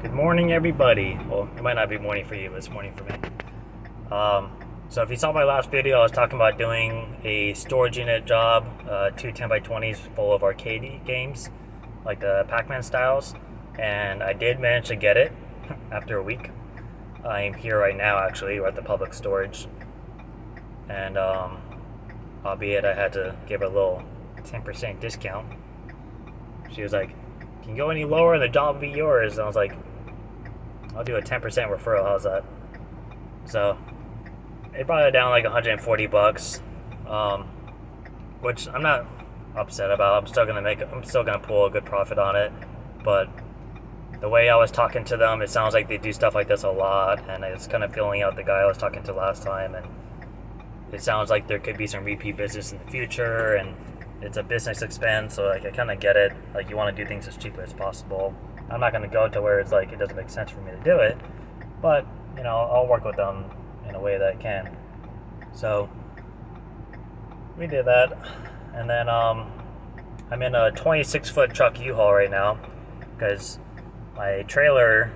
Good morning, everybody. Well, it might not be morning for you, but it's morning for me. So if you saw my last video, I was talking about doing a storage unit job, two 10x20s full of arcade games, like the Pac-Man styles, and I did manage to get it after a week. I am here right now, actually. We're at the public storage, and albeit I had to give her a little 10% discount. She was like, "Can you go any lower and the job will be yours?" And I was like, "I'll do a 10% referral. How's that?" So they brought it down like $140, which I'm not upset about. I'm still gonna pull a good profit on it. But the way I was talking to them, it sounds like they do stuff like this a lot, and it's kind of filling out the guy I was talking to last time. And it sounds like there could be some repeat business in the future, and it's a business expense. So like I kind of get it. Like you want to do things as cheaply as possible. I'm not gonna go to where it's like it doesn't make sense for me to do it, but I'll work with them in a way that I can. So we did that, and then I'm in a 26-foot truck U-Haul right now because my trailer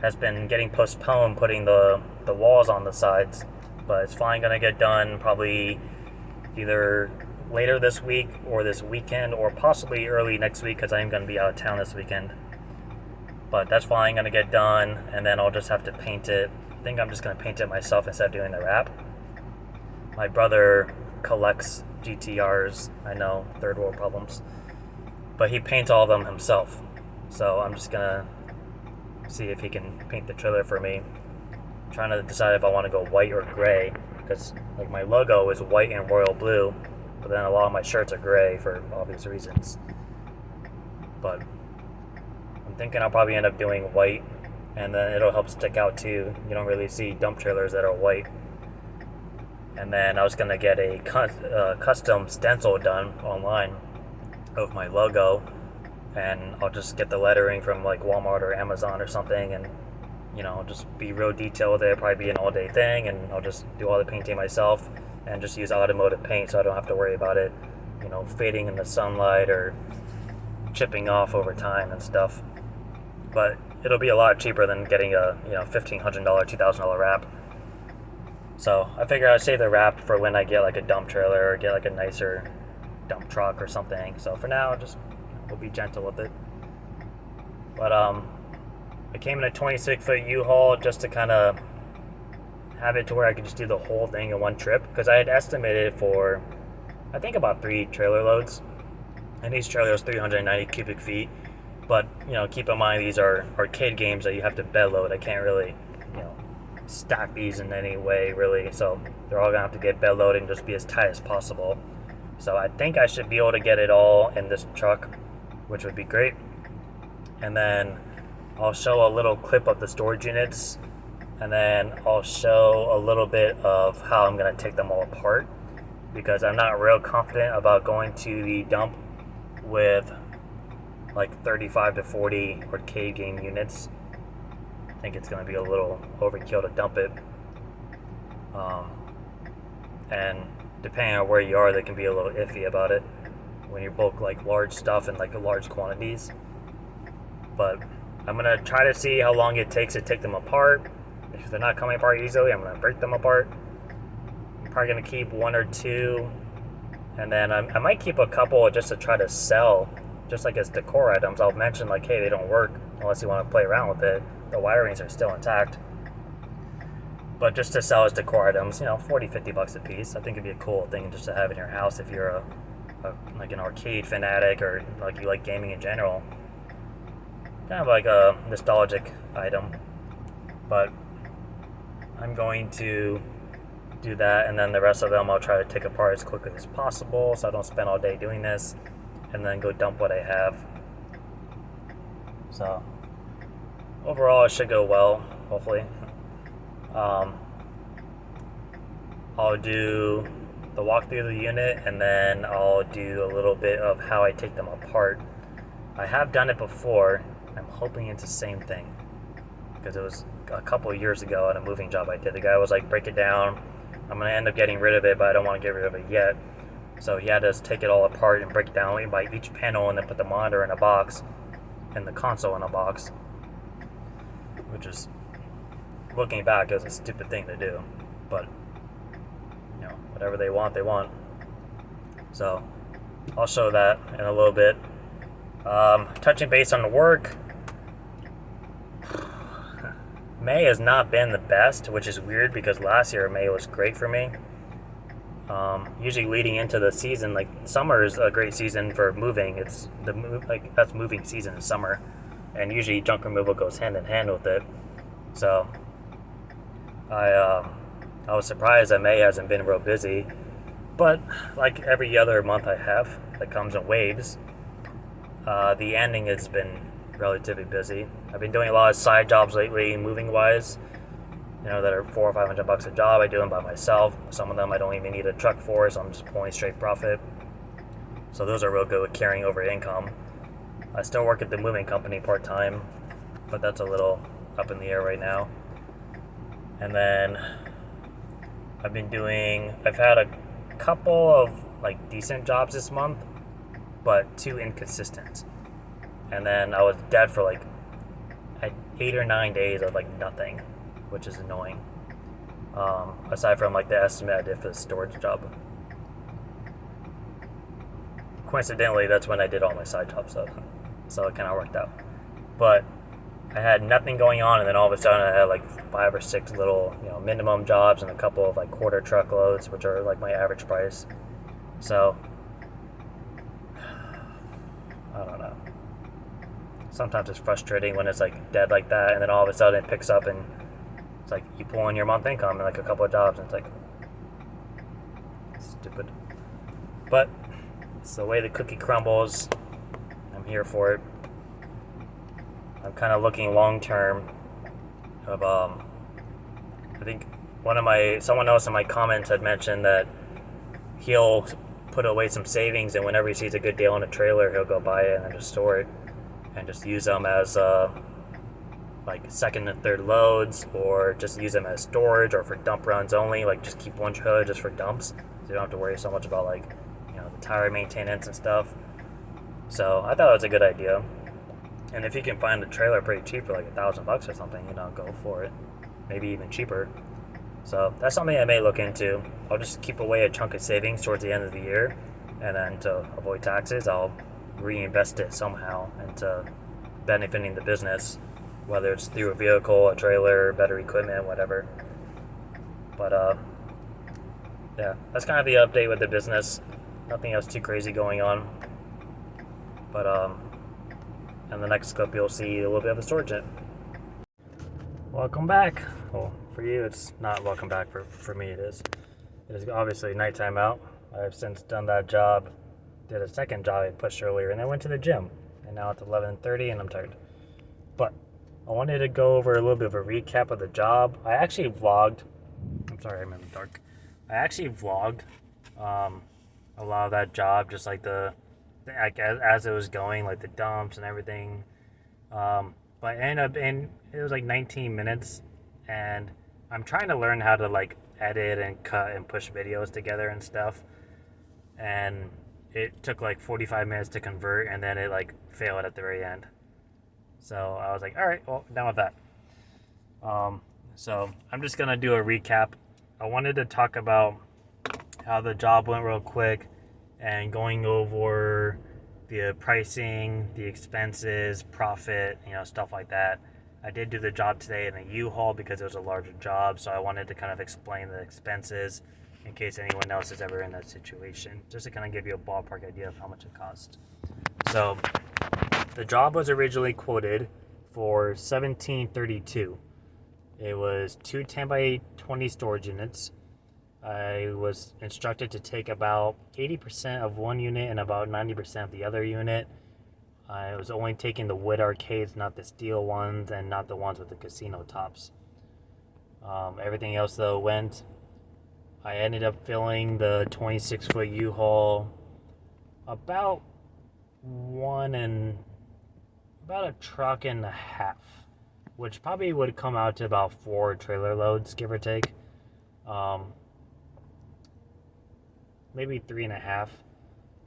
has been getting postponed putting the walls on the sides, but it's finally gonna get done probably either later this week or this weekend or possibly early next week because I'm gonna be out of town this weekend. But that's finally gonna get done, and then I'll just have to paint it. I think I'm just gonna paint it myself instead of doing the wrap. My brother collects GTRs. I know, third world problems, but he paints all of them himself. So I'm just gonna see if he can paint the trailer for me. I'm trying to decide if I want to go white or gray, because like my logo is white and royal blue, but then a lot of my shirts are gray for obvious reasons. But I'm thinking I'll probably end up doing white, and then it'll help stick out too. You don't really see dump trailers that are white. And then I was gonna get a custom stencil done online of my logo, and I'll just get the lettering from like Walmart or Amazon or something, and just be real detailed with it. Probably be an all-day thing, and I'll just do all the painting myself and just use automotive paint, so I don't have to worry about it, fading in the sunlight or chipping off over time and stuff. But it'll be a lot cheaper than getting a $1,500, $2,000 wrap. So I figure I'd save the wrap for when I get like a dump trailer or get like a nicer dump truck or something. So for now, just we'll be gentle with it. But I came in a 26-foot U-Haul just to kind of have it to where I could just do the whole thing in one trip, because I had estimated for I think about 3 trailer loads, and each trailer is 390 cubic feet. But keep in mind these are arcade games that you have to bed load. I can't really stack these in any way really, so they're all gonna have to get bed loaded and just be as tight as possible. So I think I should be able to get it all in this truck, which would be great. And then I'll show a little clip of the storage units, and then I'll show a little bit of how I'm gonna take them all apart, because I'm not real confident about going to the dump with like 35 to 40 arcade game units. I think it's going to be a little overkill to dump it. And depending on where you are, they can be a little iffy about it when you bulk like large stuff in like large quantities. But I'm going to try to see how long it takes to take them apart. If they're not coming apart easily, I'm going to break them apart. I'm probably going to keep 1 or 2, and then I might keep a couple just to try to sell, just like as decor items. I'll mention like, hey, they don't work unless you want to play around with it. The wirings are still intact, but just to sell as decor items, $40-$50 a piece. I think it'd be a cool thing just to have in your house if you're like an arcade fanatic, or like you like gaming in general. Kind of like a nostalgic item. But I'm going to do that, and then the rest of them I'll try to take apart as quickly as possible so I don't spend all day doing this, and then go dump what I have. So overall, it should go well, hopefully. I'll do the walkthrough of the unit, and then I'll do a little bit of how I take them apart. I have done it before. I'm hoping it's the same thing, because it was a couple of years ago at a moving job I did. The guy was like, break it down. I'm going to end up getting rid of it, but I don't want to get rid of it yet. So he had us take it all apart and break it down by each panel, and then put the monitor in a box and the console in a box. which is, looking back, is a stupid thing to do. But, whatever they want, they want. So, I'll show that in a little bit. Touching base on the work, May has not been the best, which is weird because last year May was great for me. Usually leading into the season, like summer is a great season for moving. It's that's moving season in summer, and usually junk removal goes hand in hand with it. So I was surprised that May hasn't been real busy, but like every other month I have that comes in waves, the ending has been relatively busy. I've been doing a lot of side jobs lately, moving wise. That are $400 or $500 a job. I do them by myself. Some of them I don't even need a truck for, so I'm just pulling straight profit. So those are real good with carrying over income. I still work at the moving company part-time, but that's a little up in the air right now. And then I've had a couple of like decent jobs this month, but too inconsistent. And then I was dead for like 8 or 9 days of like nothing, which is annoying. Aside from like the estimate I did for the storage job. Coincidentally, that's when I did all my side jobs, so it kind of worked out. But I had nothing going on, and then all of a sudden I had like 5 or 6 little, minimum jobs and a couple of like quarter truckloads, which are like my average price. So I don't know. Sometimes it's frustrating when it's like dead like that, and then all of a sudden it picks up and it's like you pull in your month income and like a couple of jobs, and it's like stupid. But it's the way the cookie crumbles. I'm here for it. I'm kind of looking long term. I think someone else in my comments had mentioned that he'll put away some savings, and whenever he sees a good deal on a trailer, he'll go buy it and then just store it and just use them as like second and third loads, or just use them as storage or for dump runs only. Like just keep one trailer just for dumps, so you don't have to worry so much about like the tire maintenance and stuff. So I thought it was a good idea. And if you can find the trailer pretty cheap for like $1,000 or something, go for it. Maybe even cheaper. So that's something I may look into. I'll just keep away a chunk of savings towards the end of the year, and then to avoid taxes, I'll reinvest it somehow into benefiting the business, whether it's through a vehicle, a trailer, better equipment, whatever. But yeah, that's kind of the update with the business. Nothing else too crazy going on. But in the next clip, you'll see a little bit of the storage unit. Welcome back. Well, for you, it's not welcome back. For me, it is. It is obviously nighttime out. I've since done that job. Did a second job I pushed earlier, and then went to the gym. And now it's 11:30, and I'm tired. But I wanted to go over a little bit of a recap of the job. I actually vlogged. I'm sorry, I'm in the dark. I actually vlogged a lot of that job, just like as it was going, like the dumps and everything. But it was like 19 minutes, and I'm trying to learn how to like edit and cut and push videos together and stuff. And it took like 45 minutes to convert, and then it like failed at the very end. So I was like, all right, well, done with that. So I'm just gonna do a recap. I wanted to talk about how the job went real quick, and going over the pricing, the expenses, profit, stuff like that. I did do the job today in a U-Haul because it was a larger job, so I wanted to kind of explain the expenses in case anyone else is ever in that situation, just to kind of give you a ballpark idea of how much it cost. So the job was originally quoted for $1,732. It was 2 10x20 storage units. I was instructed to take about 80% of one unit and about 90% of the other unit. I was only taking the wood arcades, not the steel ones, and not the ones with the casino tops. Everything else, though, went. I ended up filling the 26-foot U-Haul about a truck and a half, which probably would come out to about 4 trailer loads, give or take. Maybe 3.5,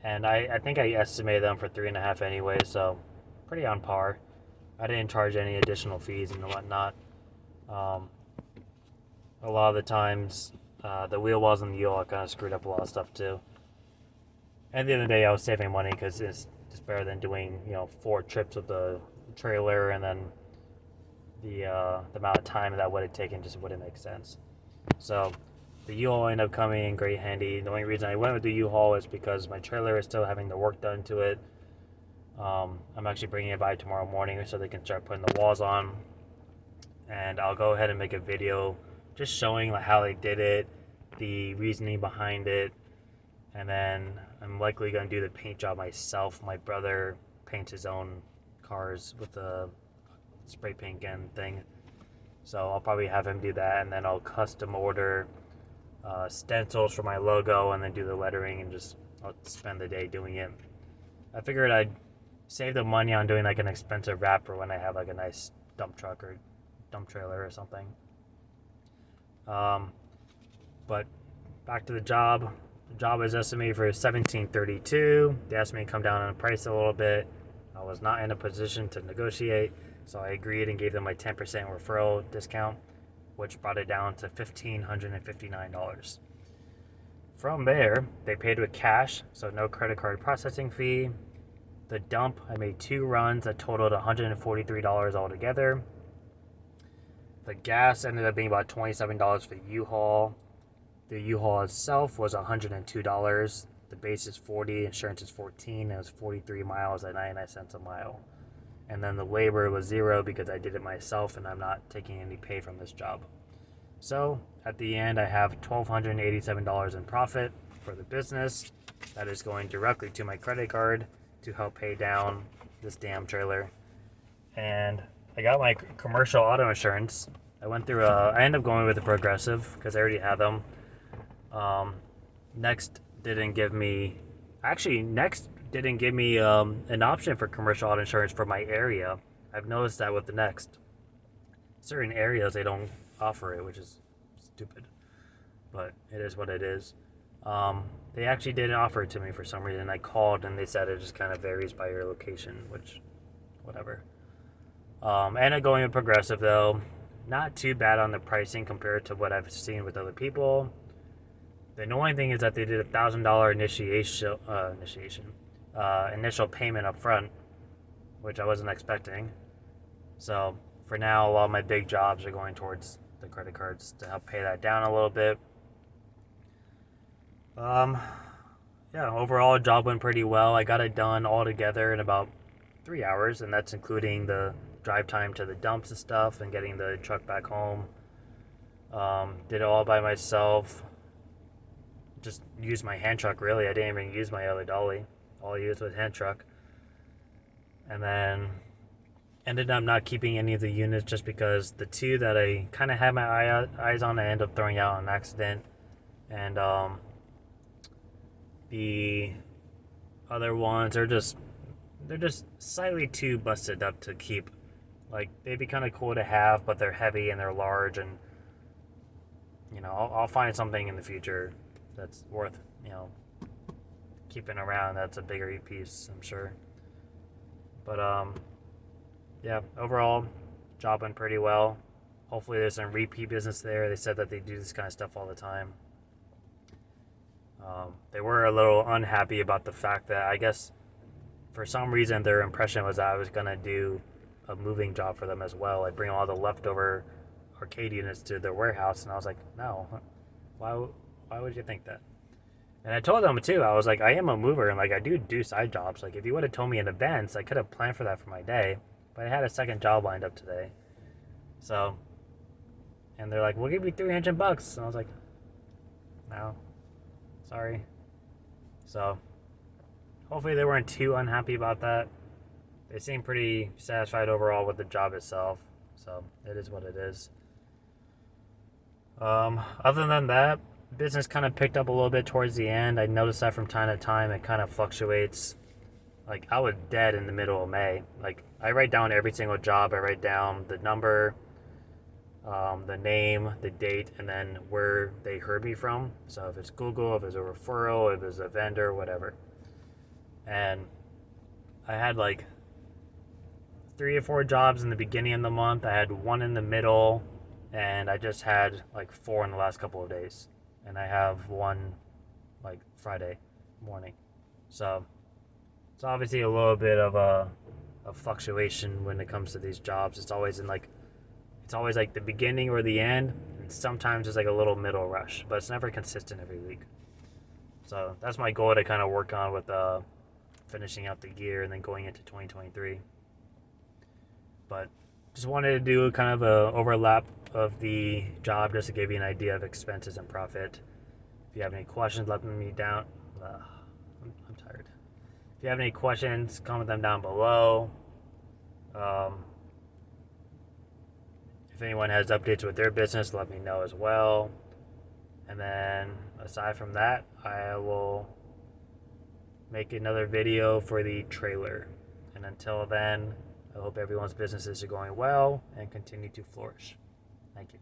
and I think I estimated them for 3.5 anyway, so pretty on par. I didn't charge any additional fees and whatnot. Um, a lot of the times, the wheel wells and the U-Haul kind of screwed up a lot of stuff too. At the end of the day, I was saving money because it's just better than doing 4 trips with the trailer, and then the amount of time that would have taken just wouldn't make sense. So the U-Haul ended up coming in great handy. The only reason I went with the U-Haul is because my trailer is still having the work done to it. I'm actually bringing it by tomorrow morning so they can start putting the walls on, and I'll go ahead and make a video just showing like how they did it, the reasoning behind it, and then I'm likely going to do the paint job myself. My brother paints his own cars with the spray paint gun thing, so I'll probably have him do that, and then I'll custom order stencils for my logo, and then do the lettering, and just I'll spend the day doing it. I figured I'd save the money on doing like an expensive wrapper when I have like a nice dump truck or dump trailer or something. But back to the job. The job is estimated for $17.32. They asked me to come down on the price a little bit. I was not in a position to negotiate, so I agreed and gave them my 10% referral discount, which brought it down to $1,559. From there, they paid with cash, so no credit card processing fee. The dump, I made 2 runs that totaled $143 altogether. The gas ended up being about $27 for the U-Haul. The U-Haul itself was $102. The base is $40, insurance is $14. It was 43 miles at 99 cents a mile. And then the labor was $0 because I did it myself and I'm not taking any pay from this job. So at the end, I have $1,287 in profit for the business. That is going directly to my credit card to help pay down this damn trailer. And I got my commercial auto insurance. I ended up going with the Progressive because I already had them. Next didn't give me an option for commercial auto insurance for my area. I've noticed that with the Next. Certain areas they don't offer it, which is stupid, but it is what it is. They actually didn't offer it to me for some reason. I called and they said it just kind of varies by your location, which, whatever. Ended up going with Progressive though. Not too bad on the pricing compared to what I've seen with other people. The annoying thing is that they did $1,000 initial payment up front, which I wasn't expecting. So for now, all my big jobs are going towards the credit cards to help pay that down a little bit. Overall, job went pretty well. I got it done all together in about 3 hours, and that's including the drive time to the dumps and stuff and getting the truck back home. Did it all by myself. Just used my hand truck, really. I didn't even use my other dolly. All I used was hand truck. And then ended up not keeping any of the units just because the 2 that I kind of had my eyes on, I ended up throwing out on accident. And the other ones they're just slightly too busted up to keep. Like, they'd be kind of cool to have, but they're heavy and they're large, and I'll find something in the future that's worth keeping around. That's a bigger piece, I'm sure. But overall, job went pretty well. Hopefully there's some repeat business there. They said that they do this kind of stuff all the time. They were a little unhappy about the fact that, I guess, for some reason, their impression was that I was going to do a moving job for them as well. I'd bring all the leftover arcade units to their warehouse, and I was like, no, why would you think that? And I told them too, I was like, I am a mover, and like I do side jobs. Like, if you would have told me in advance, I could have planned for that for my day, but I had a second job lined up today. So, and they're like, we'll give you $300. And I was like, no, sorry. So hopefully they weren't too unhappy about that. They seem pretty satisfied overall with the job itself. So it is what it is. Other than that, business kind of picked up a little bit towards the end. I noticed that from time to time it kind of fluctuates. Like, I was dead in the middle of May. Like, I write down every single job. I write down the number, the name, the date, and then where they heard me from. So if it's Google, if it's a referral, if it's a vendor, whatever. And I had like 3 or 4 jobs in the beginning of the month. I had 1 in the middle, and I just had like 4 in the last couple of days. And I have 1 like Friday morning. So it's obviously a little bit of a fluctuation when it comes to these jobs. It's always like the beginning or the end, and sometimes it's like a little middle rush, but it's never consistent every week. So that's my goal to kind of work on with finishing out the year and then going into 2023. But just wanted to do kind of a overlap of the job just to give you an idea of expenses and profit. If you have any questions, let me down. I'm tired. If you have any questions, comment them down below. If anyone has updates with their business, let me know as well. And then aside from that, I will make another video for the trailer. And until then, I hope everyone's businesses are going well and continue to flourish. Thank you.